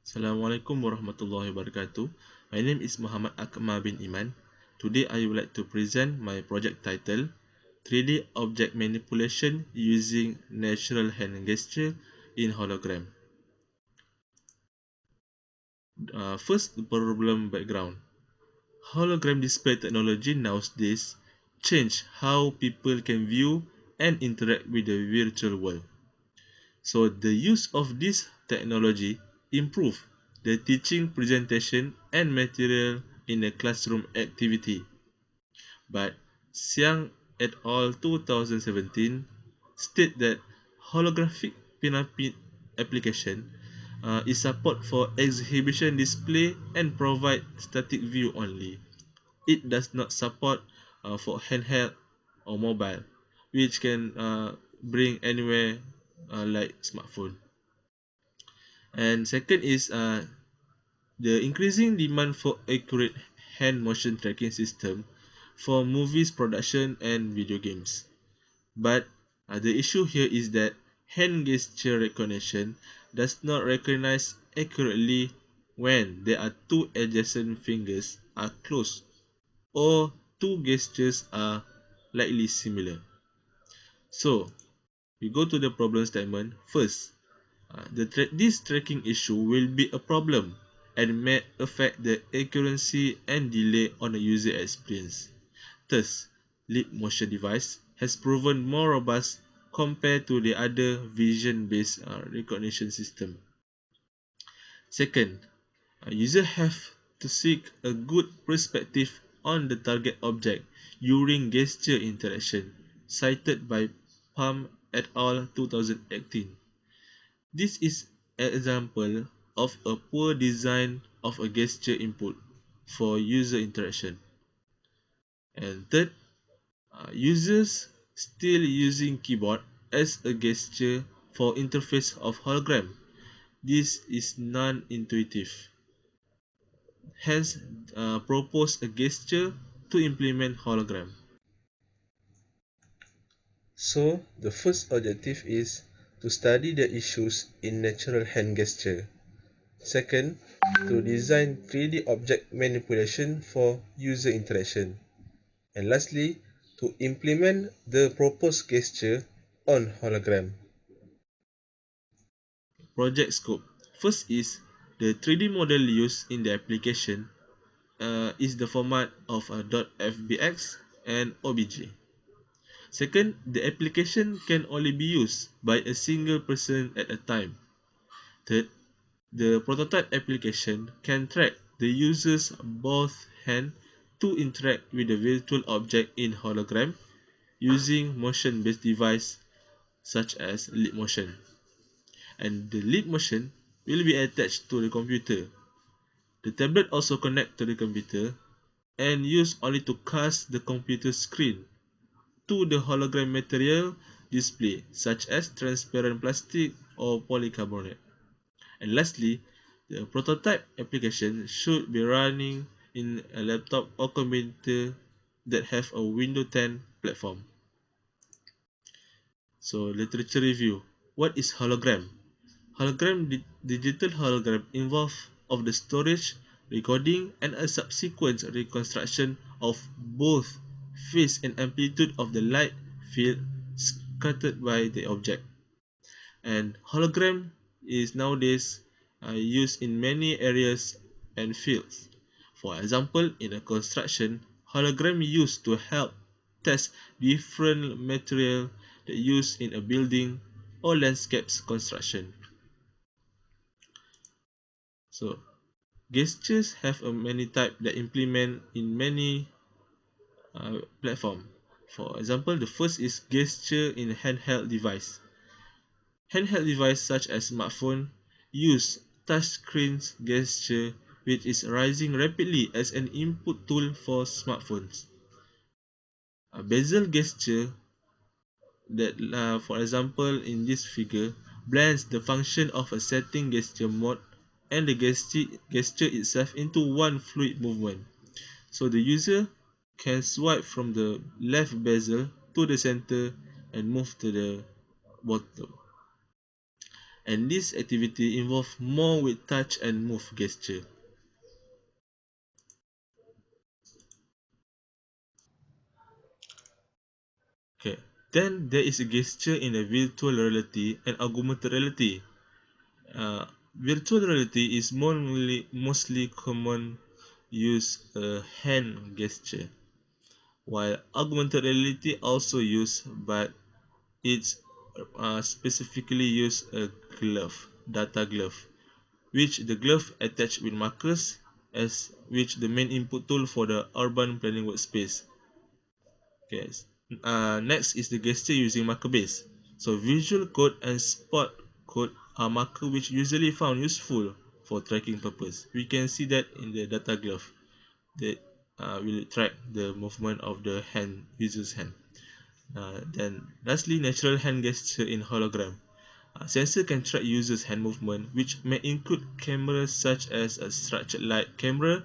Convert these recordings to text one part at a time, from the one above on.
Assalamualaikum warahmatullahi wabarakatuh. My name is Muhammad Akma Iman. Today I would like to present my project title 3D Object Manipulation Using Natural Hand Gesture in Hologram. First, the problem background. Hologram display technology nowadays change how people can view and interact with the virtual world. So the use of this technology improve the teaching presentation and material in a classroom activity. But Xiang et al. 2017 state that holographic pinapit application is support for exhibition display and provide static view only. It does not support for handheld or mobile, which can bring anywhere like smartphone. And second is the increasing demand for accurate hand motion tracking system for movies production and video games. But the issue here is that hand gesture recognition does not recognize accurately when there are two adjacent fingers are close or two gestures are likely similar. So we go to the problem statement. First, this tracking issue will be a problem and may affect the accuracy and delay on the user experience. Thus, lip motion device has proven more robust compared to the other vision-based recognition system. Second, users have to seek a good perspective on the target object during gesture interaction, cited by Palm et al. 2018. This is an example of a poor design of a gesture input for user interaction. And third, users still using keyboard as a gesture for interface of hologram. This is non-intuitive. Hence, propose a gesture to implement hologram. So, the first objective is to study the issues in natural hand gesture. Second, to design 3D object manipulation for user interaction. And lastly, to implement the proposed gesture on hologram. Project scope. First is the 3D model used in the application is the format of a .fbx and obj. Second, the application can only be used by a single person at a time. Third, the prototype application can track the user's both hand to interact with the virtual object in hologram using motion-based device such as lip motion. And the lip motion will be attached to the computer. The tablet also connect to the computer and used only to cast the computer screen to the hologram material display such as transparent plastic or polycarbonate. And lastly, the prototype application should be running in a laptop or computer that have a Windows 10 platform. So literature review. What is hologram? Digital hologram involve of the storage, recording, and a subsequent reconstruction of both phase and amplitude of the light field scattered by the object. And hologram is nowadays used in many areas and fields. For example, in a construction, hologram used to help test different material that used in a building or landscapes construction. So gestures have a many type that implement in many platform. For example, the first is gesture in handheld device. Handheld device such as smartphone use touchscreen gesture, which is rising rapidly as an input tool for smartphones. A bezel gesture that, for example, in this figure, blends the function of a setting gesture mode and the gesture itself into one fluid movement. So the user can swipe from the left bezel to the center and move to the bottom. and this activity involves more with touch and move gesture. Okay. Then there is a gesture in a virtual reality and augmented reality. Uh, Virtual reality is mostly common use a hand gesture, while augmented reality also use, but it's specifically use a data glove, which the glove attached with markers as which the main input tool for the urban planning workspace. Okay. Next is the gesture using marker base. So visual code and spot code are marker which usually found useful for tracking purpose. We can see that in the data glove that will track the movement of the user's hand. Then lastly, natural hand gesture in hologram. Sensor can track users' hand movement, which may include cameras such as a structured light camera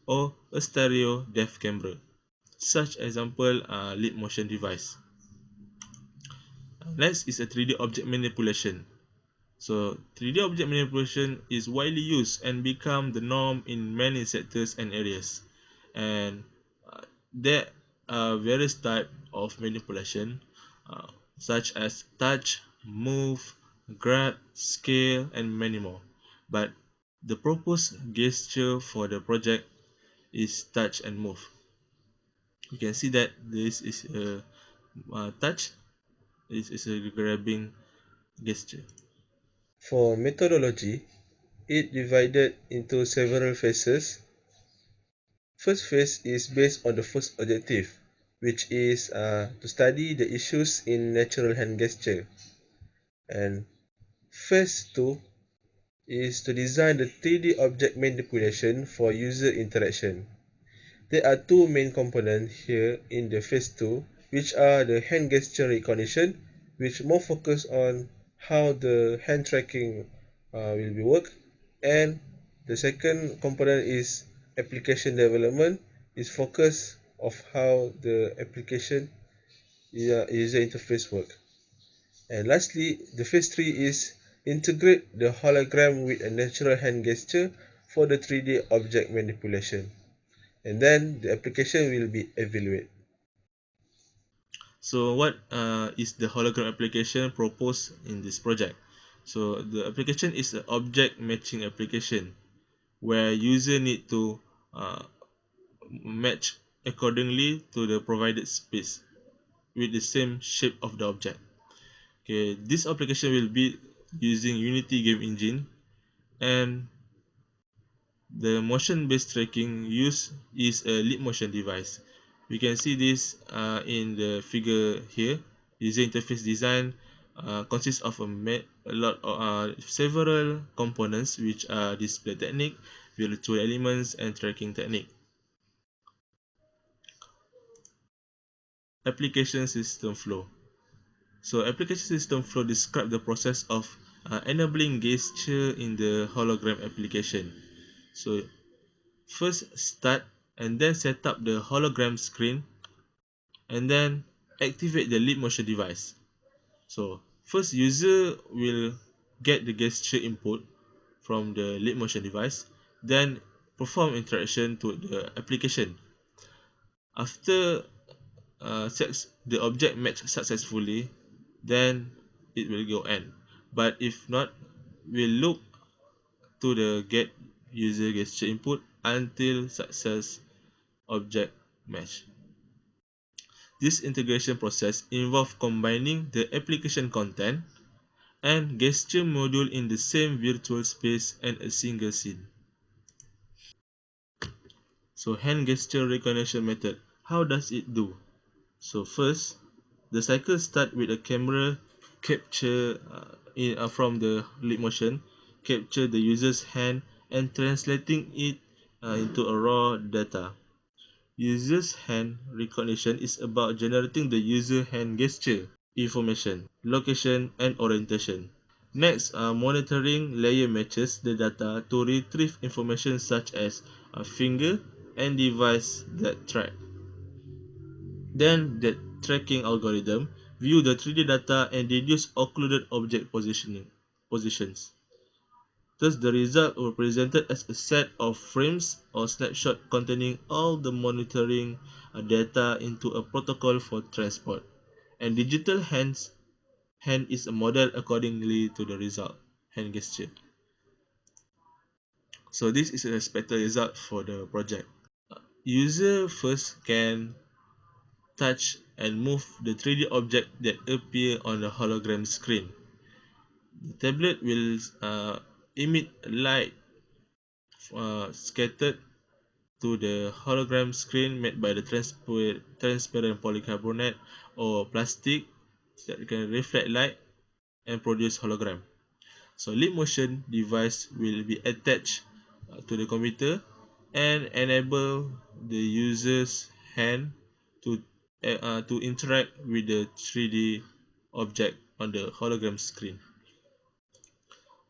or a stereo depth camera. Such example lead motion device. Next is a 3D object manipulation. So 3D object manipulation is widely used and become the norm in many sectors and areas. And there are various types of manipulation, uh, such as touch, move, grab, scale, and many more. But the proposed gesture for the project is touch and move. You can see that this is a touch. This is a grabbing gesture. For methodology, it divided into several phases. First phase is based on the first objective, which is to study the issues in natural hand gesture. And phase 2 is to design the 3D object manipulation for user interaction. There are two main components here in the phase 2, which are the hand gesture recognition, which more focus on how the hand tracking will be work, and the second component is application development, is focus of how the application user interface work. And lastly, the phase 3 is integrate the hologram with a natural hand gesture for the 3D object manipulation. And then the application will be evaluated. So what is the hologram application proposed in this project? So the application is an object matching application where user need to uh, match accordingly to the provided space with the same shape of the object. Okay, this application will be using Unity game engine, and the motion-based tracking used is a leap motion device. We can see this in the figure here. User interface design consists of a lot of several components, which are display technique, virtual elements, and tracking technique. Application system flow. So application system flow describe the process of enabling gesture in the hologram application. So first start and then set up the hologram screen and then activate the leap motion device. So first user will get the gesture input from the leap motion device, then perform interaction to the application. After the object match successfully, then it will go end. But if not, we'll look to the get user gesture input until success object match. This integration process involves combining the application content and gesture module in the same virtual space and a single scene. So hand gesture recognition method, how does it do? So first, the cycle starts with a camera capture from the leap motion, capture the user's hand and translating it into a raw data. User's hand recognition is about generating the user hand gesture, information, location, and orientation. Next, monitoring layer matches the data to retrieve information such as a finger and device that track. Then, the tracking algorithm view the 3D data and deduce occluded object positioning. positions. Thus, the result were presented as a set of frames or snapshot containing all the monitoring data into a protocol for transport. And digital hand is a model accordingly to the result, hand gesture. So this is an expected result for the project. User first can touch and move the 3D object that appear on the hologram screen. The tablet will emit light scattered to the hologram screen made by the transparent polycarbonate or plastic that can reflect light and produce hologram. So leap motion device will be attached to the computer and enable the user's hand to interact with the 3D object on the hologram screen.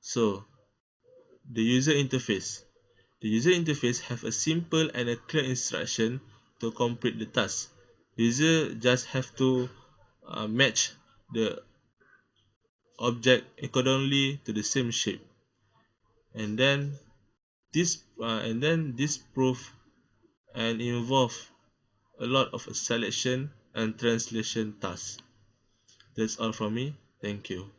So the user interface. The user interface have a simple and a clear instruction to complete the task. User just have to match the object accordingly to the same shape, and this proof and involve a lot of selection and translation tasks. That's all from me. Thank you.